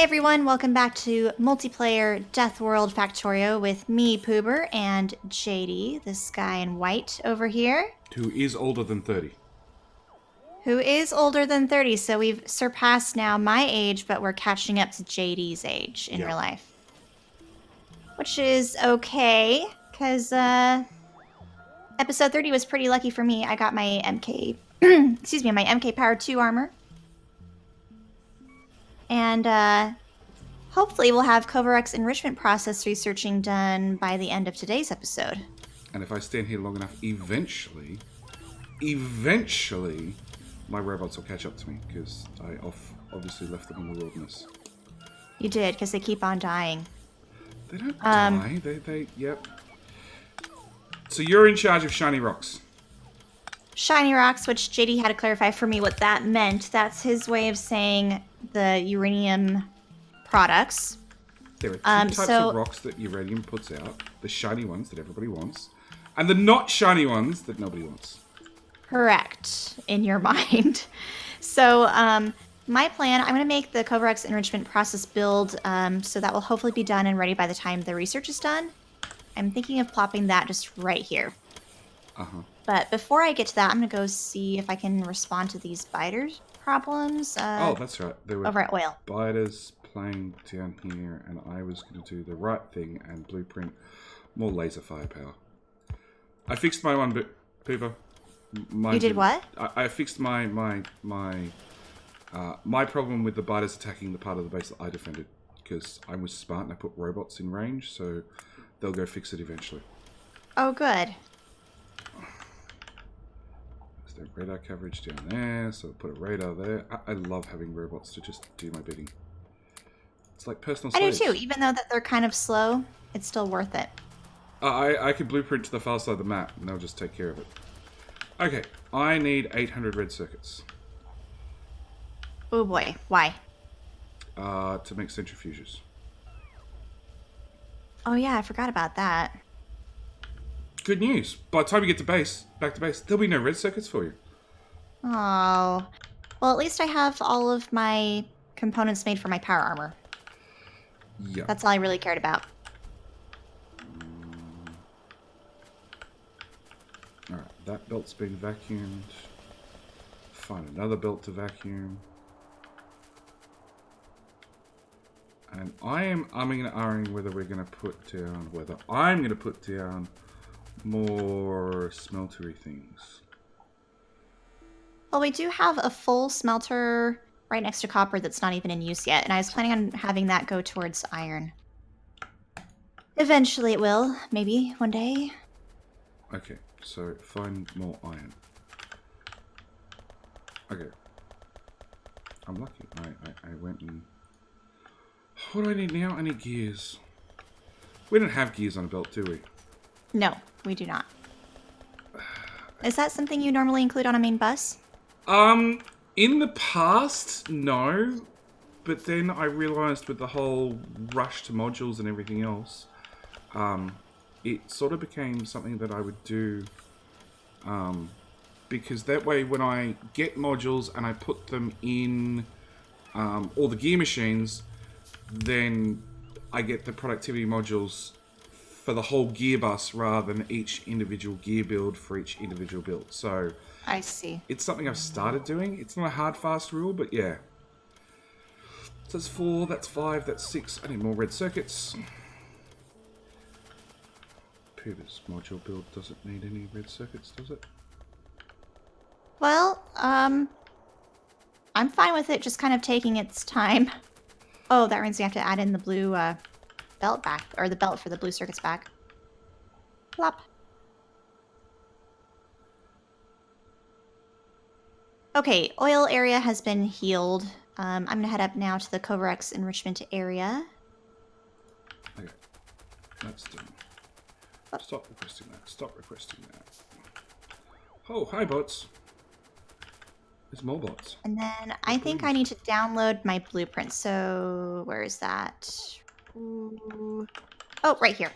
everyone, welcome back to multiplayer Deathworld Factorio with me, Poober, and JD, this guy in white over here. Who is older than 30. Who is older than 30, so we've surpassed now my age, but we're catching up to JD's age in real life. Which is okay, because episode 30 was pretty lucky for me. I got my MK, excuse me, my MK Power 2 armor. And hopefully we'll have Kovarex enrichment process researching done by the end of today's episode. And if I stand here long enough, eventually, my robots will catch up to me, because I obviously left them in the wilderness. You did, because they keep on dying. They don't die, yep. So you're in charge of shiny rocks. Shiny rocks, which JD had to clarify for me what that meant. That's his way of saying the uranium products. There are two types of rocks that uranium puts out. The shiny ones that everybody wants, and the not shiny ones that nobody wants. Correct, in your mind. So, my plan, I'm going to make the Kovarex enrichment process build, so that will hopefully be done and ready by the time the research is done. I'm thinking of plopping that just right here. Uh-huh. But before I get to that, I'm going to go see if I can respond to these biters problems. Oh, that's right. There were over at oil. Biters playing down here, and I was going to do the right thing and blueprint more laser firepower. I fixed my one bit, Pooper. You did what? I fixed my problem with the biters attacking the part of the base that I defended, because I was smart and I put robots in range, so they'll go fix it eventually. Oh, good. There's the radar coverage down there, so I'll put a radar there. I love having robots to just do my bidding. It's like personal slaves. I do too. Even though that they're kind of slow, it's still worth it. I could blueprint to the far side of the map, and they'll just take care of it. Okay, I need 800 red circuits. Oh boy, why? To make centrifuges. Oh yeah, I forgot about that. Good news. By the time you get to back to base, there'll be no red circuits for you. Oh. Well, at least I have all of my components made for my power armor. Yeah. That's all I really cared about. Alright, that belt's been vacuumed. Find another belt to vacuum. And I am umming and ahhing whether we're going to put down, I'm going to put down more smeltery things. Well, we do have a full smelter right next to copper that's not even in use yet, and I was planning on having that go towards iron. Eventually it will, maybe, one day. Okay, so find more iron. Okay. I'm lucky. I went and... What do I need now? I need gears. We don't have gears on a belt, do we? No, we do not. Is that something you normally include on a main bus? In the past, no. But then I realized with the whole rush to modules and everything else, it sort of became something that I would do, because that way when I get modules and I put them in all the gear machines, then I get the productivity modules for the whole gear bus rather than each individual gear build for each individual build. So I see. It's something I've started doing. It's not a hard, fast rule, but yeah. So that's 4, that's 5, that's 6. I need more red circuits. Poober's module build doesn't need any red circuits, does it? Well, I'm fine with it just kind of taking its time. Oh, that means we have to add in the blue belt back, or the belt for the blue circuits back. Plop. Okay, oil area has been healed. I'm going to head up now to the Kovarex enrichment area. Okay, that's done. Stop requesting that. Stop requesting that. Oh, hi, bots. There's more bots. And then I think I need to download my blueprint. So where is that? Ooh. Oh, right here.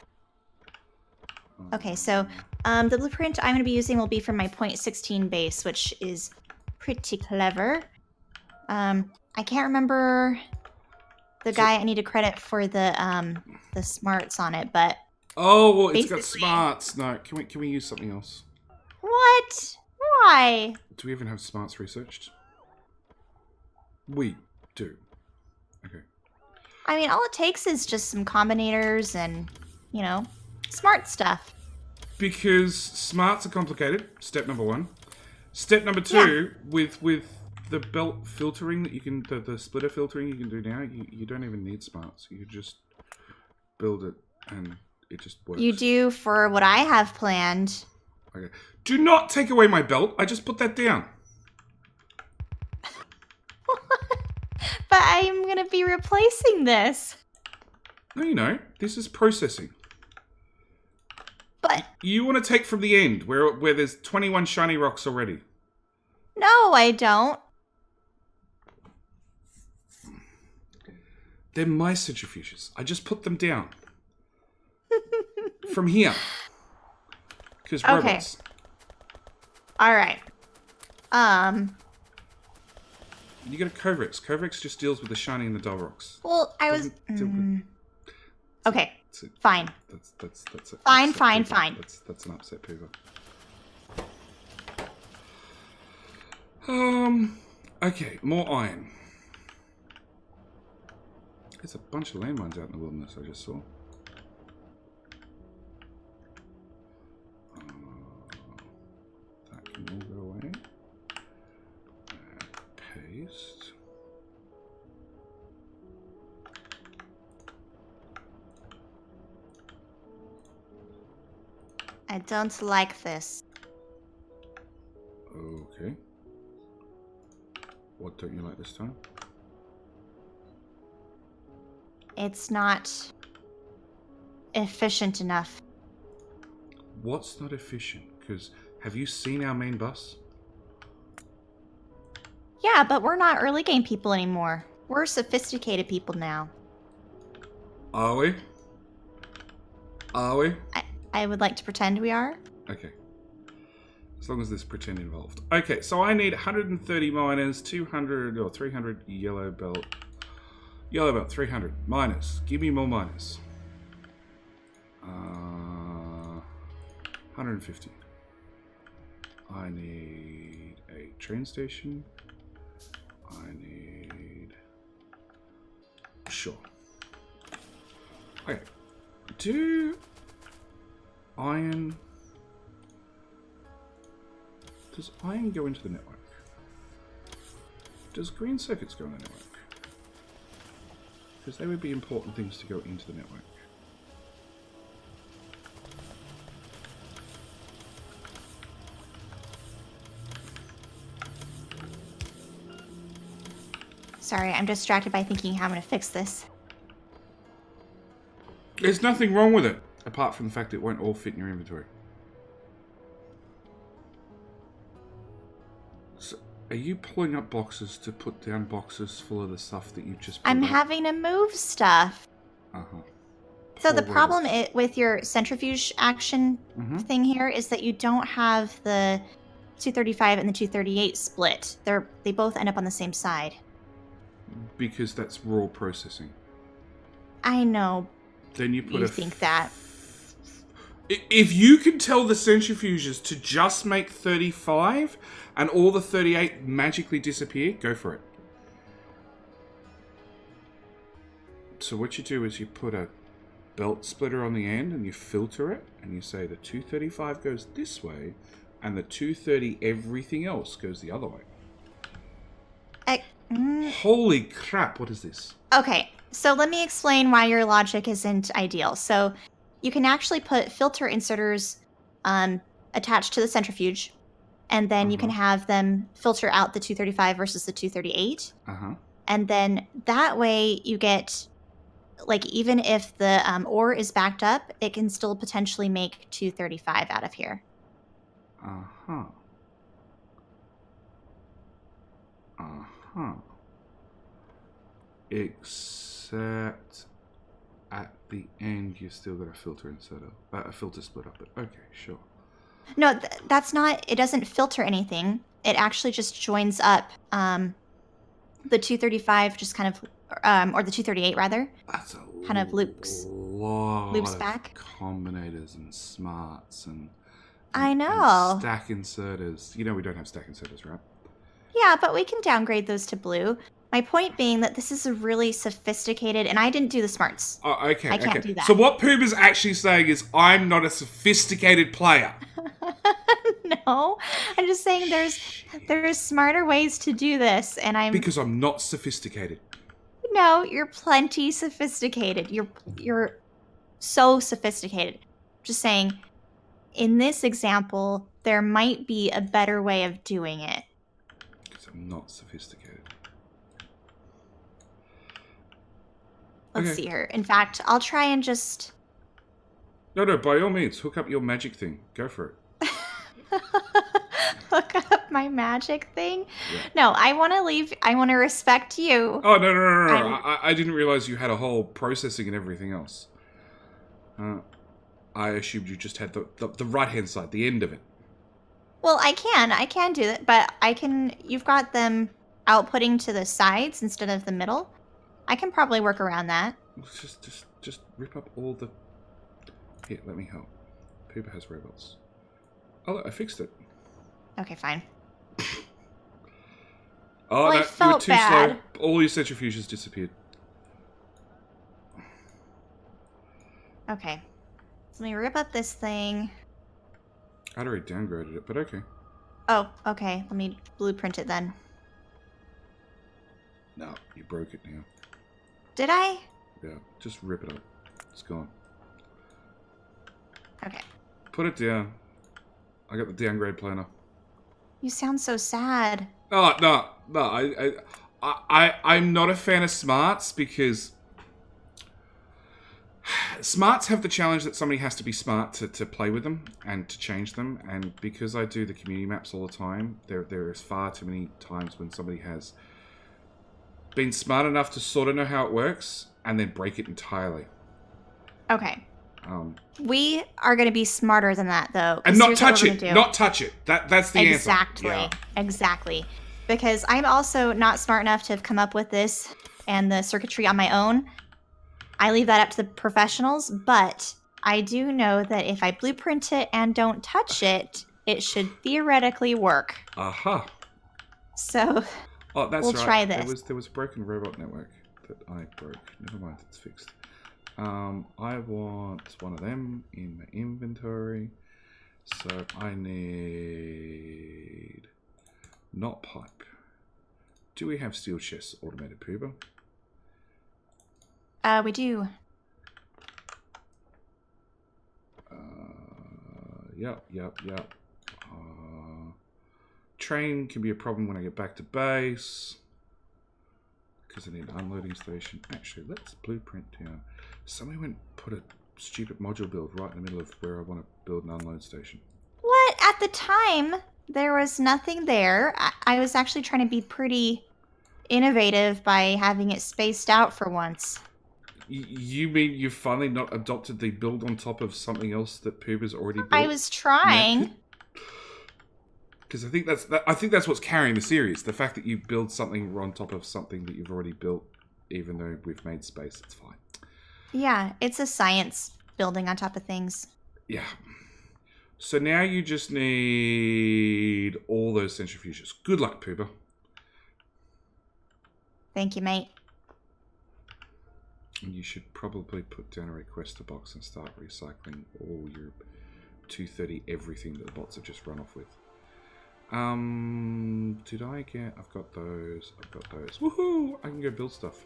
Okay, so the blueprint I'm going to be using will be from my .16 base, which is pretty clever. I can't remember the guy I need to credit for the smarts on it, but Oh, well, it's got basically- smarts. No, can we use something else? what? Why? Do we even have smarts researched? We do. Okay. I mean, all it takes is just some combinators and, you know, smart stuff. Because smarts are complicated. Step number 1. Step number 2, with the belt filtering that you can, the splitter filtering you can do now, you don't even need smarts. You just build it and it just works. You do for what I have planned. Okay. Do not take away my belt. I just put that down. But I'm going to be replacing this. No, you know. This is processing. But You want to take from the end, where there's 21 shiny rocks already. no, I don't. They're my centrifuges. I just put them down. From here. Because Okay. robots. All right. You get a Kovarex. Kovarex just deals with the shiny and the dull rocks. Well, I was... Doesn't deal with- Okay, That's it. fine. That's it. Fine, Upset fine, Peter. fine. That's an upset Peter. Okay, more iron. There's a bunch of landmines out in the wilderness I just saw. That can all go away. Paste. I don't like this. Okay. What don't you like this time? It's not efficient enough. What's not efficient? Because have you seen our main bus? Yeah, but we're not early game people anymore. We're sophisticated people now. Are we? Are we? I would like to pretend we are. Okay. As long as there's pretend involved. Okay, so I need 130 miners, 200 or 300 yellow belt. Yellow belt, 300. Miners. Give me more miners. 150. I need a train station. I need... Sure. Okay. Do... iron... Does iron go into the network? Does green circuits go in the network? Because they would be important things to go into the network. Sorry, I'm distracted by thinking how I'm going to fix this. There's nothing wrong with it, apart from the fact it won't all fit in your inventory. So, are you pulling up boxes to put down boxes full of the stuff that you've just pulled I'm up? having to move stuff. Uh-huh. So the Poor problem robots. with your centrifuge action Mhm. thing here is that you don't have the 235 and the 238 split. They both end up on the same side. Because that's raw processing. I know Then you put you a... think that. If you can tell the centrifuges to just make 35 and all the 38 magically disappear, go for it. So what you do is you put a belt splitter on the end and you filter it and you say the 235 goes this way and the 230 everything else goes the other way. Holy crap, what is this? Okay, so let me explain why your logic isn't ideal. So you can actually put filter inserters attached to the centrifuge, and then you can have them filter out the 235 versus the 238. Uh-huh. And then that way you get, like, even if the ore is backed up, it can still potentially make 235 out of here. Uh-huh. Uh-huh. Except at the end you still got a filter inserter, a filter split up. But okay, sure. No, that's not, it doesn't filter anything. It actually just joins up the 235 just kind of or the 238 rather. That's a Kind of loops lot back. of combinators and smarts and I know. and stack inserters. You know we don't have stack inserters, right? Yeah, but we can downgrade those to blue. My point being that this is a really sophisticated, and I didn't do the smarts. Oh, okay. I can't do that. So what Pooba's actually saying is, I'm not a sophisticated player. No, I'm just saying there's smarter ways to do this, and Because I'm not sophisticated. No, you're plenty sophisticated. You're so sophisticated. Just saying, in this example, there might be a better way of doing it. Because I'm not sophisticated. Let's see here. In fact, I'll try and just... No, by all means, hook up your magic thing. Go for it. Hook up my magic thing? Yeah. No, I want to respect you. Oh, no. I didn't realize you had a whole processing and everything else. I assumed you just had the right-hand side, the end of it. Well, I can do that, but you've got them outputting to the sides instead of the middle. I can probably work around that. Just rip up all the... Here, let me help. Pooba has robots. Oh, look, I fixed it. Okay, fine. Oh, well, no, I felt you were too bad. slow. All your centrifuges disappeared. Okay. So let me rip up this thing. I'd already downgraded it, but okay. Oh, okay. Let me blueprint it then. No, you broke it now. Did I? Yeah, just rip it up. It's gone. Okay. Put it down. I got the downgrade planner. You sound so sad. Oh, no. I'm not a fan of smarts because smarts have the challenge that somebody has to be smart to play with them and to change them. And because I do the community maps all the time, there is far too many times when somebody has been smart enough to sort of know how it works and then break it entirely. Okay. We are going to be smarter than that, though. And not touch it. Not touch it. That's the answer. Exactly. Because I'm also not smart enough to have come up with this and the circuitry on my own. I leave that up to the professionals, but I do know that if I blueprint it and don't touch it, it should theoretically work. Aha. So that's we'll right. Try this. There was a broken robot network that I broke. Never mind, it's fixed. I want one of them in my inventory. So I need not pipe. Do we have steel chests automated, Pooba? We do. Yep. Train can be a problem when I get back to base. Because I need an unloading station. Actually, let's blueprint down. Somebody went and put a stupid module build right in the middle of where I want to build an unload station. What? At the time, there was nothing there. I was actually trying to be pretty innovative by having it spaced out for once. You mean you've finally not adopted the build on top of something else that Pooba's already built? I was trying. Because I think that's what's carrying the series. The fact that you build something on top of something that you've already built, even though we've made space, it's fine. Yeah, it's a science building on top of things. Yeah. So now you just need all those centrifuges. Good luck, Pooba. Thank you, mate. And you should probably put down a requester box and start recycling all your 230 everything that the bots have just run off with. Did I get... I've got those. Woohoo! I can go build stuff.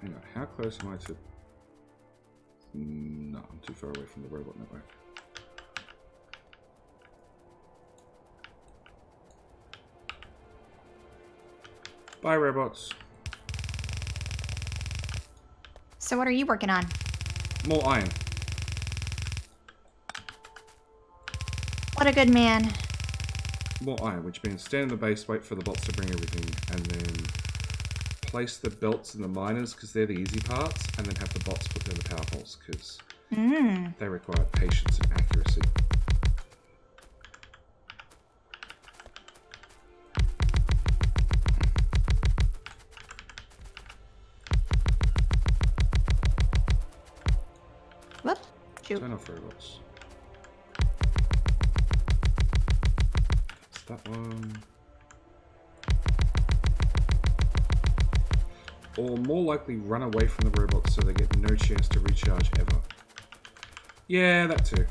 Hang on, how close am I to... No, I'm too far away from the robot network. Bye, robots. So what are you working on? More iron. What a good man. More iron, which means stand in the base, wait for the bots to bring everything, and then place the belts in the miners, because they're the easy parts, and then have the bots put down the power poles, because they require patience and accuracy. Shoot. Turn off robots. That's that one. Or more likely run away from the robots so they get no chance to recharge ever. Yeah, that too.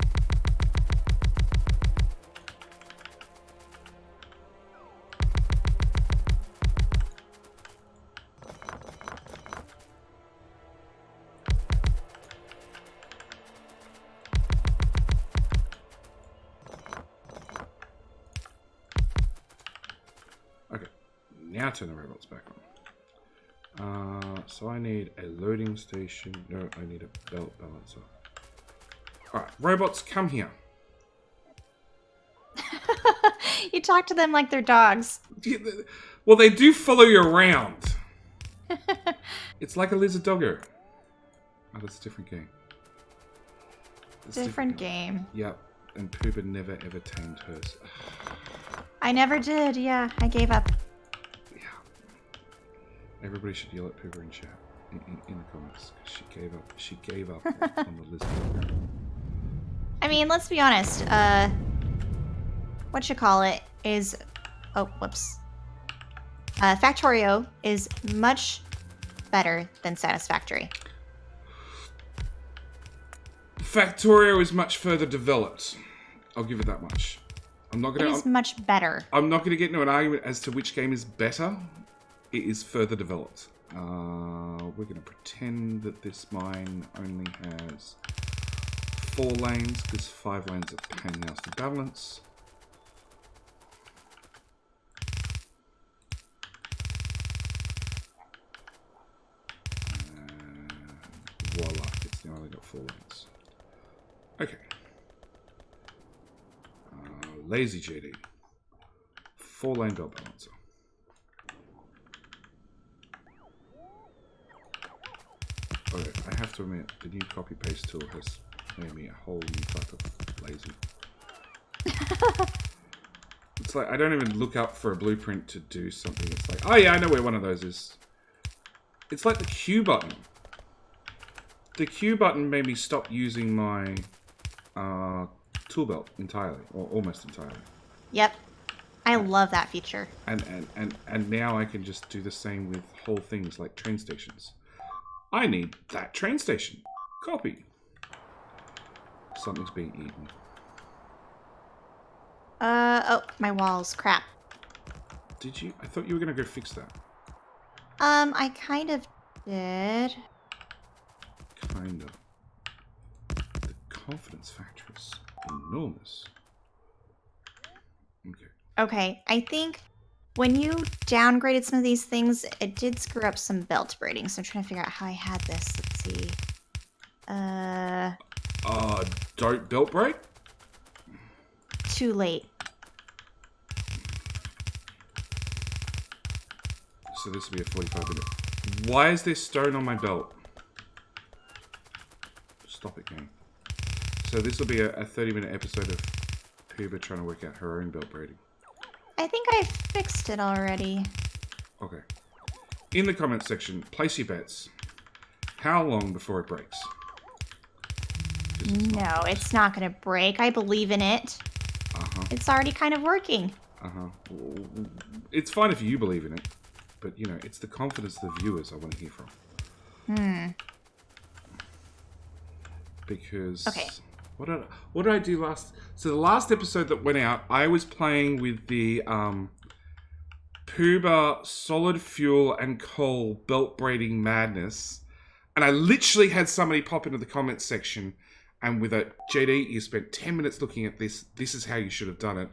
Okay, now turn the robots back on. So I need a loading station. No, I need a belt balancer. Alright, robots, come here. You talk to them like they're dogs. Well, they do follow you around. It's like a lizard doggo. Oh, that's a different game. That's Different game. Yep, and Pooba never ever tamed hers. I never did, yeah. I gave up. Yeah. Everybody should yell at Pooba in chat. In the comments. She gave up. She gave up on the lizard doggo. I mean, let's be honest. Whatchamacallit is... Oh, whoops. Factorio is much better than Satisfactory. Factorio is much further developed. I'll give it that much. I'm not gonna. It is much better. I'm not gonna get into an argument as to which game is better. It is further developed. We're gonna pretend that this mine only has 4 lanes because 5 lanes are a pain in the ass to balance. Voila, it's now only got 4 lanes. Okay. Lazy JD. 4-lane belt balancer. Okay, I have to admit, the new copy paste tool has made me a whole new type of lazy. It's like I don't even look up for a blueprint to do something. It's like, oh yeah, I know where one of those is. It's like the Q button. The Q button made me stop using my tool belt entirely, or almost entirely. Yep. I love that feature. And now I can just do the same with whole things like train stations. I need that train station. Copy. Something's being eaten. Oh, my walls. Crap. Did you? I thought you were going to go fix that. I kind of did. Kind of. The confidence factor is enormous. Okay. Okay, I think when you downgraded some of these things, it did screw up some belt braiding, so I'm trying to figure out how I had this. Let's see. Don't belt braid? Too late. So this will be a 45-minute. Why is there stone on my belt? Stop it, game. So this will be a 30-minute episode of Pooba trying to work out her own belt braiding. I think I fixed it already. Okay. In the comments section, place your bets. How long before it breaks? No, it's not going to break. I believe in it. It's already kind of working. It's fine if you believe in it, but, you know, it's the confidence of the viewers I want to hear from. Because... Okay. What did I do last... So the last episode that went out, I was playing with the Pooba solid fuel and coal belt braiding madness. And I literally had somebody pop into the comments section and with a, JD, you spent 10 minutes looking at this. This is how you should have done it.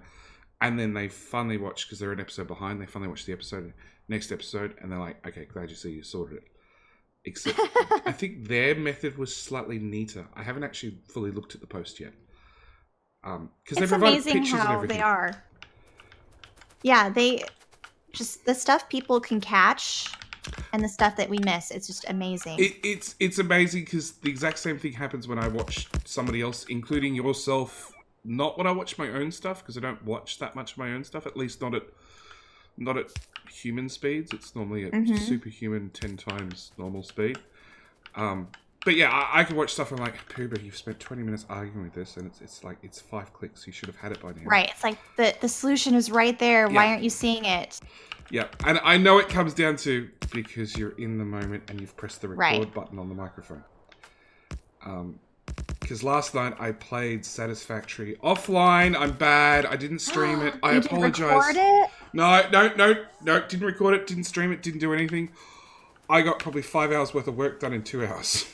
And then they finally watched, because they're an episode behind, they finally watched the next episode, and they're like, okay, glad you sorted it. Except, I think their method was slightly neater. I haven't actually fully looked at the post yet. Because they provided amazing pictures and how everything. they are. Yeah, they just the stuff people can catch and the stuff that we miss. It's just amazing. It's amazing because the exact same thing happens when I watch somebody else, including yourself. Not when I watch my own stuff, because I don't watch that much of my own stuff. At least not at human speeds. It's normally at superhuman 10 times normal speed. But yeah, I can watch stuff and I'm like, Pooba, you've spent 20 minutes arguing with this, and it's like, it's 5 clicks. You should have had it by now. Right. It's like the solution is right there. Yeah. Why aren't you seeing it? Yeah, and I know it comes down to because you're in the moment and you've pressed the record button on the microphone. Because last night I played Satisfactory offline. I'm bad. I didn't stream it. I apologize. Didn't record it? No. Didn't record it. Didn't stream it. Didn't do anything. I got probably 5 hours worth of work done in 2 hours.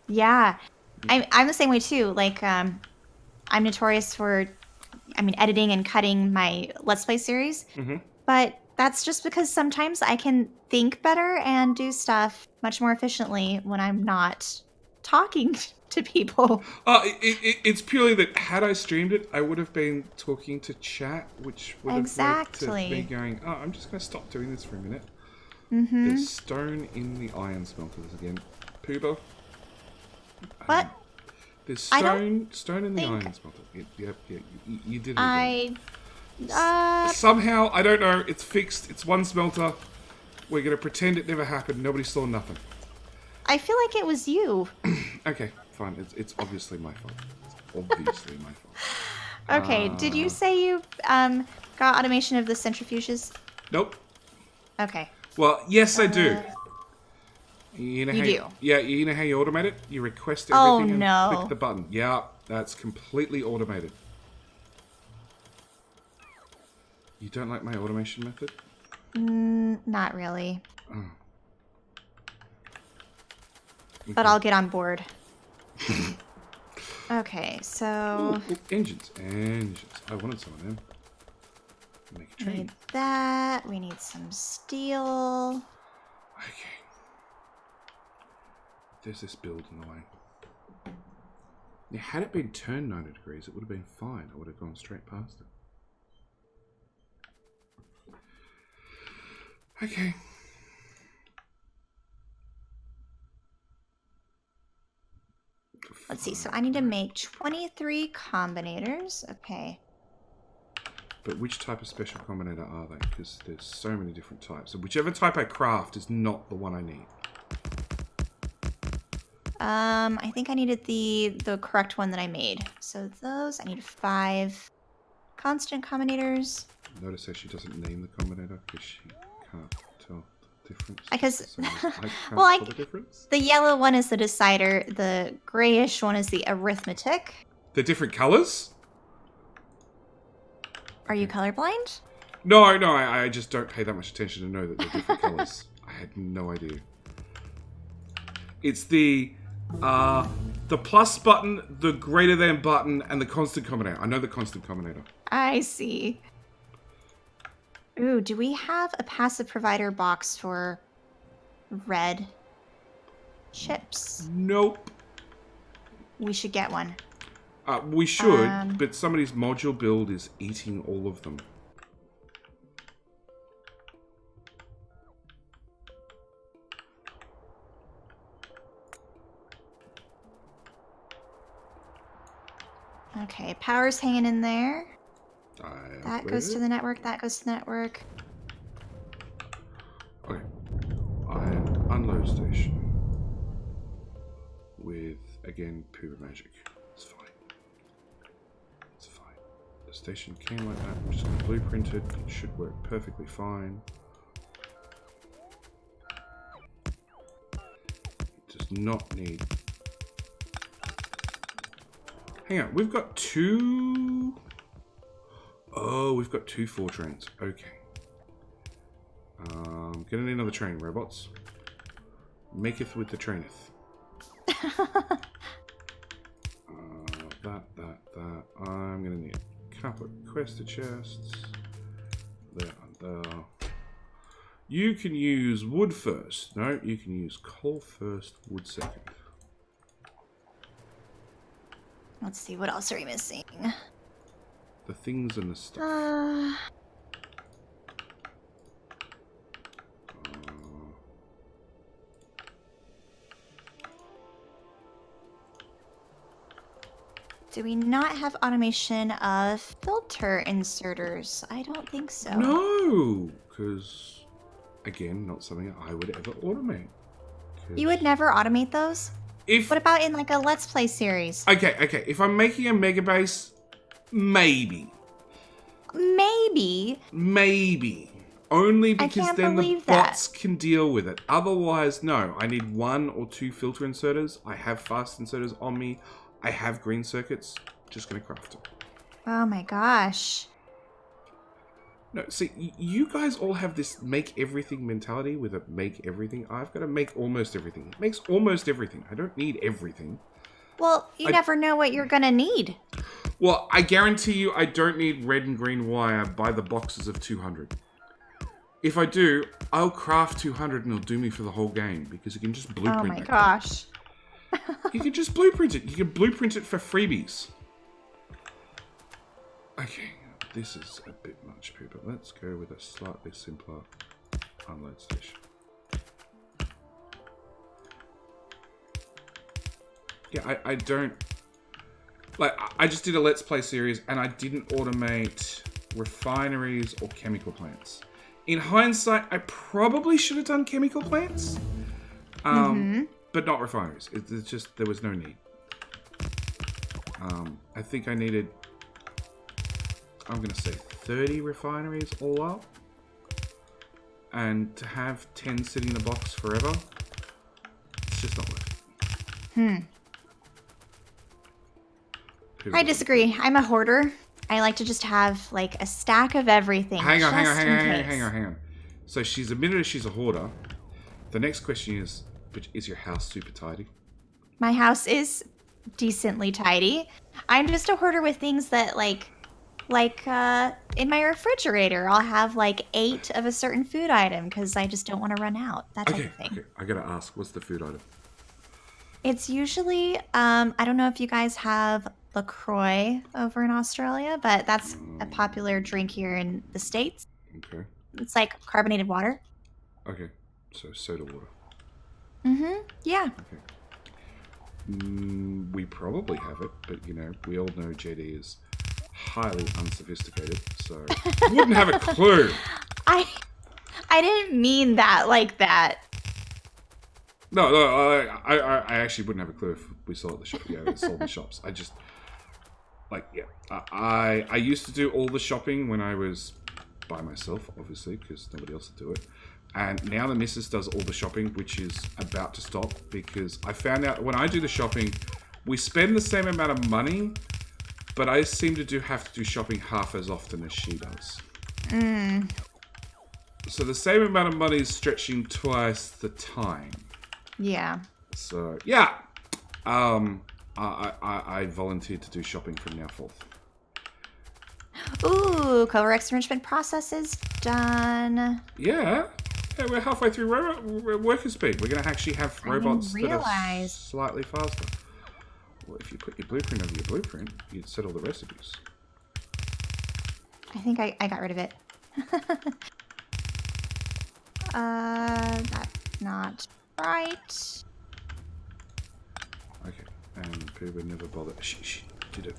Yeah, I'm the same way too. Like, I'm notorious for, editing and cutting my Let's Play series. Mm-hmm. But that's just because sometimes I can think better and do stuff much more efficiently when I'm not talking to people. It's purely that had I streamed it, I would have been talking to chat, which would have led to me going, oh, I'm just going to stop doing this for a minute. Mm-hmm. There's stone in the iron smelters again. Pooba. What? There's stone in the iron smelter. Yep, you did it. Somehow, I don't know, it's fixed. It's one smelter. We're going to pretend it never happened. Nobody saw nothing. I feel like it was you. Okay, fine. It's obviously my fault. Okay, did you say you got automation of the centrifuges? Nope. Okay. Well, yes, I do. You know you do? Yeah, you know how you automate it? You request everything and click the button. Yeah, that's completely automated. You don't like my automation method? Not really. Oh. Okay. But I'll get on board. Okay, so... Ooh, engines. I wanted some of them. Make a train. We need that. We need some steel. Okay. There's this build in the way. Now, had it been turned 90 degrees, it would have been fine. I would have gone straight past it. Okay. Let's see. So I need to make 23 combinators. Okay. But which type of special combinator are they? Because there's so many different types. So whichever type I craft is not the one I need. I think I needed the correct one that I made. So those, I need 5 constant combinators. Notice how she doesn't name the combinator because she can't tell the difference. Because, well, tell the difference. The yellow one is the decider. The grayish one is the arithmetic. They're different colors? Are you colorblind? No, I just don't pay that much attention to know that they're different colors. I had no idea. It's the plus button, the greater than button, and the constant combinator. I know the constant combinator. I see. Ooh, do we have a passive provider box for red chips? Nope. We should get one. We should, but somebody's module build is eating all of them. Okay, power's hanging in there. That goes to the network, that goes to the network. Okay. Iron unload station. With, again, pure magic. It's fine. It's fine. The station came like that. I'm just going to blueprint it. It should work perfectly fine. It does not need... Hang on, we've got 2... Oh, we've got 2 4 trains. Okay. Gonna need another train, robots. Maketh with the traineth. That. I'm gonna need a couple of questa chests. There and there. You can use wood first. No, you can use coal first, wood second. Let's see, what else are we missing? The things and the stuff. Do we not have automation of filter inserters? I don't think so. No, because, again, not something I would ever automate. You would never automate those? What about in like a Let's Play series? Okay. If I'm making a mega base, maybe. Maybe. Only I because can't then the believe bots that. can deal with it. Otherwise, no. I need 1 or 2 filter inserters. I have fast inserters on me. I have green circuits. Just going to craft them. Oh my gosh. No, see, you guys all have this make everything mentality with a make everything. I've got to make almost everything. It makes almost everything. I don't need everything. Well, you never know what you're gonna need. Well, I guarantee you I don't need red and green wire by the boxes of 200. If I do, I'll craft 200 and it'll do me for the whole game because you can just blueprint it. Oh my gosh. You can just blueprint it. You can blueprint it for freebies. Okay, this is a bit much, people. Let's go with a slightly simpler unload station. Yeah, I don't... Like, I just did a Let's Play series and I didn't automate refineries or chemical plants. In hindsight, I probably should have done chemical plants. But not refineries. It's just, there was no need. I think I needed, I'm going to say 30 refineries all up. And to have 10 sitting in the box forever, it's just not worth it. I disagree. I'm a hoarder. I like to just have like a stack of everything. Hang on. So she's admitted she's a hoarder. The next question is, but is your house super tidy? My house is decently tidy. I'm just a hoarder with things that like in my refrigerator, I'll have like 8 of a certain food item because I just don't want to run out. That type of thing. Okay. I gotta ask, what's the food item? It's usually, I don't know if you guys have LaCroix over in Australia, but that's a popular drink here in the States. Okay. It's like carbonated water. Okay. So soda water. Yeah. Okay. We probably have it, but you know, we all know JD is highly unsophisticated, so wouldn't have a clue. I didn't mean that like that. No, I actually wouldn't have a clue if we saw it at the shop. Yeah, it's sold in the shops. I just, like, yeah. I used to do all the shopping when I was by myself, obviously, because nobody else would do it. And now the missus does all the shopping, which is about to stop, because I found out when I do the shopping, we spend the same amount of money, but I seem to have to do shopping half as often as she does. So the same amount of money is stretching twice the time. Yeah. So, yeah. I volunteered to do shopping from now forth. Ooh, Kovarex enrichment process is done. Yeah, we're halfway through worker speed. We're going to actually have robots that are slightly faster. Well, if you put your blueprint over your blueprint, you'd set all the recipes. I think I got rid of it. That's not right. Okay, and Pooba never bothered. She did it.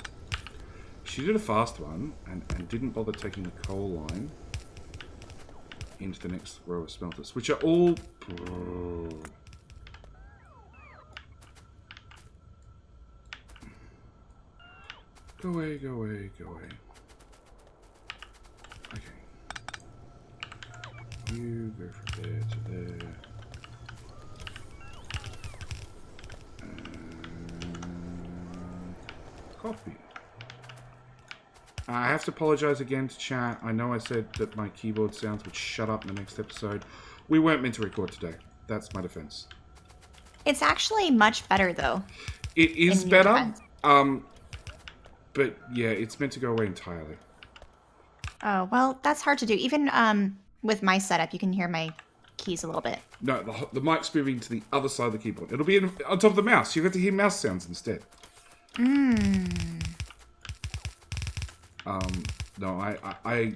She did a fast one and didn't bother taking the coal line into the next row of smelters, which are all... Go away. Okay. You go from there to there. Copy. I have to apologize again to chat. I know I said that my keyboard sounds would shut up in the next episode. We weren't meant to record today. That's my defense. It's actually much better, though. It is better. But yeah, it's meant to go away entirely. Oh, well, that's hard to do. Even with my setup, you can hear my keys a little bit. No, the mic's moving to the other side of the keyboard. It'll be on top of the mouse. You get to hear mouse sounds instead. No, I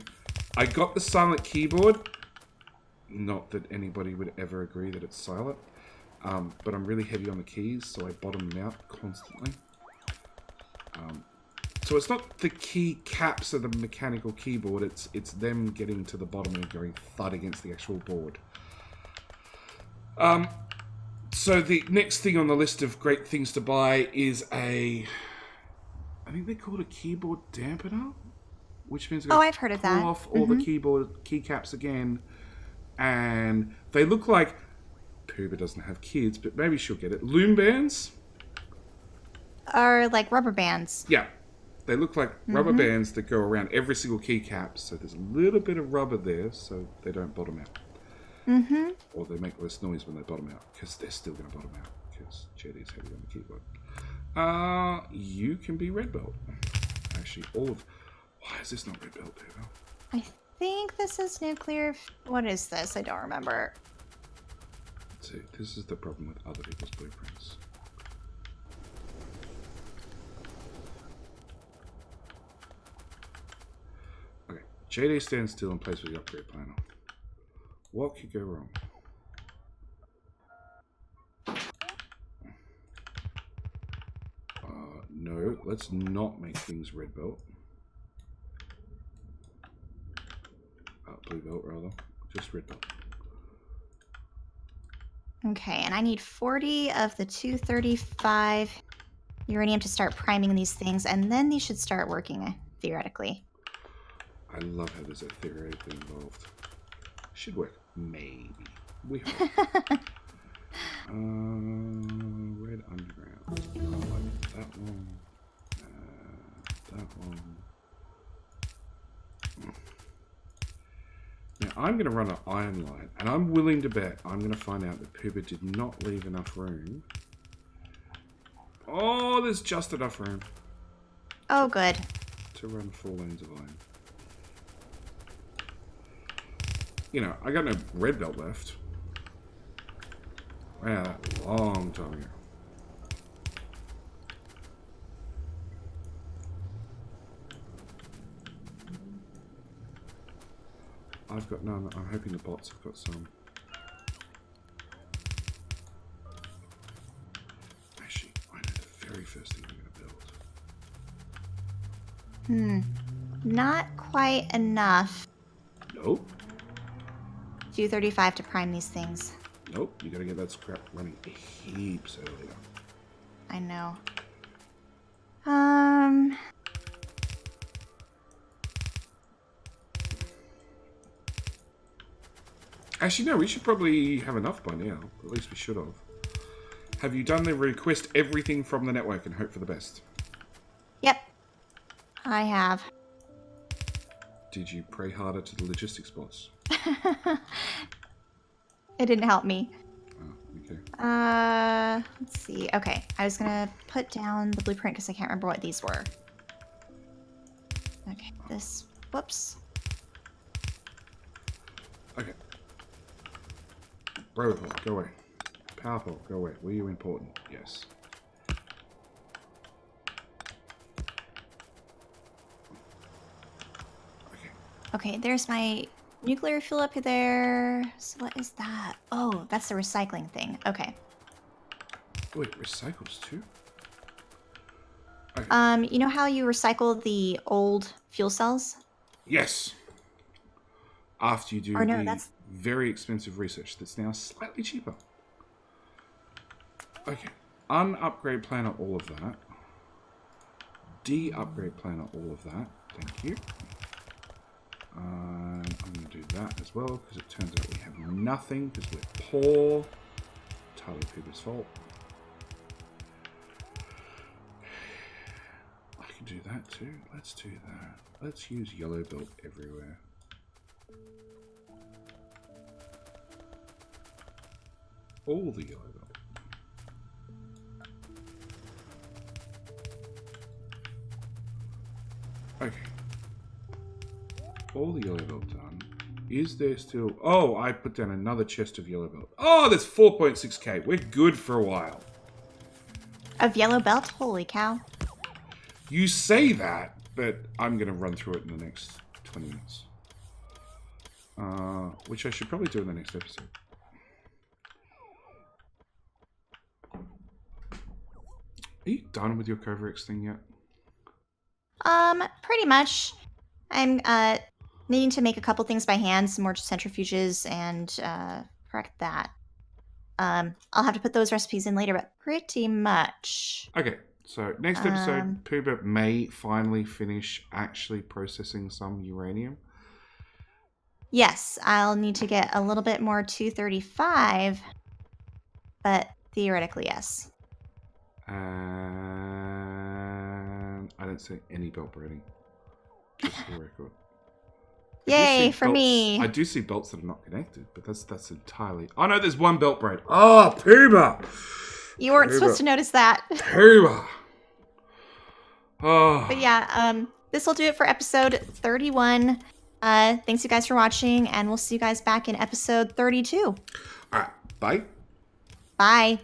got the silent keyboard. Not that anybody would ever agree that it's silent. But I'm really heavy on the keys, so I bottom them out constantly. So it's not the key caps of the mechanical keyboard, it's them getting to the bottom and going thud against the actual board. So the next thing on the list of great things to buy is I think they call it a keyboard dampener, which means I've heard of pull that. off all the keyboard keycaps again, and they look like Pooba doesn't have kids, but maybe she'll get it. Loom bands. Or like rubber bands. Yeah, they look like rubber bands that go around every single keycap. So there's a little bit of rubber there, so they don't bottom out. Or they make less noise when they bottom out, because they're still going to bottom out, because JD's heavy on the keyboard. You can be red belt. Actually, all of... Why is this not red belt, Pooba? I think this is nuclear... What is this? I don't remember. See, this is the problem with other people's blueprints. Okay, JD stands still and plays with the upgrade planner. What could go wrong? No, let's not make things red belt. Blue belt, rather. Just red belt. Okay, and I need 40 of the 235 uranium to start priming these things, and then these should start working, theoretically. I love how there's a theoretically involved. Should work. Maybe. We hope. Red underground. I like that one. That one. Now I'm going to run an iron line, and I'm willing to bet I'm going to find out that Pooba did not leave enough room. Oh, there's just enough room. Oh, good. To run 4 lanes of iron. You know, I got no red belt left. Wow, long time ago. I've got none. I'm hoping the bots have got some. Actually, I know the very first thing I'm going to build. Not quite enough. Nope. 235 to prime these things. Nope. You got to get that scrap running heaps earlier. I know. Actually, no, we should probably have enough by now. At least we should have. Have you done the request everything from the network and hope for the best? Yep. I have. Did you pray harder to the logistics bots? It didn't help me. Oh, okay. Let's see. Okay, I was gonna put down the blueprint because I can't remember what these were. Okay, this... Whoops. Okay. Brotherhood, go away. Powerful, go away. Were you important? Yes. Okay. Okay, there's my nuclear fuel up there. So what is that? Oh, that's the recycling thing. Okay. Wait, recycles too? Okay. You know how you recycle the old fuel cells? Yes. After you do Or no, the that's... very expensive research that's now slightly cheaper. Okay. Un-upgrade planner, all of that. De-upgrade planner, all of that. Thank you. I'm going to do that as well, because it turns out we have nothing, because we're poor. Entirely Pooba's fault. I can do that too. Let's do that. Let's use yellow belt everywhere. All the yellow belt. Okay. All the yellow belt done. Is there still... Oh, I put down another chest of yellow belt. Oh, there's 4.6k. We're good for a while. Of yellow belt? Holy cow. You say that, but I'm going to run through it in the next 20 minutes. Which I should probably do in the next episode. Are you done with your Kovarex thing yet? Pretty much. I'm, needing to make a couple things by hand, some more centrifuges, and, correct that. I'll have to put those recipes in later, but pretty much. Okay, so next episode, Pooba may finally finish actually processing some uranium. Yes, I'll need to get a little bit more 235, but theoretically, yes. And I don't see any belt braiding. Just for the record. Yay for me! I do see belts that are not connected, but that's entirely. Oh no, there's one belt braid. Oh, Pooba! You weren't supposed to notice that. Pooba! Oh. But yeah, this will do it for episode 31. Thanks you guys for watching, and we'll see you guys back in episode 32. Alright, bye. Bye.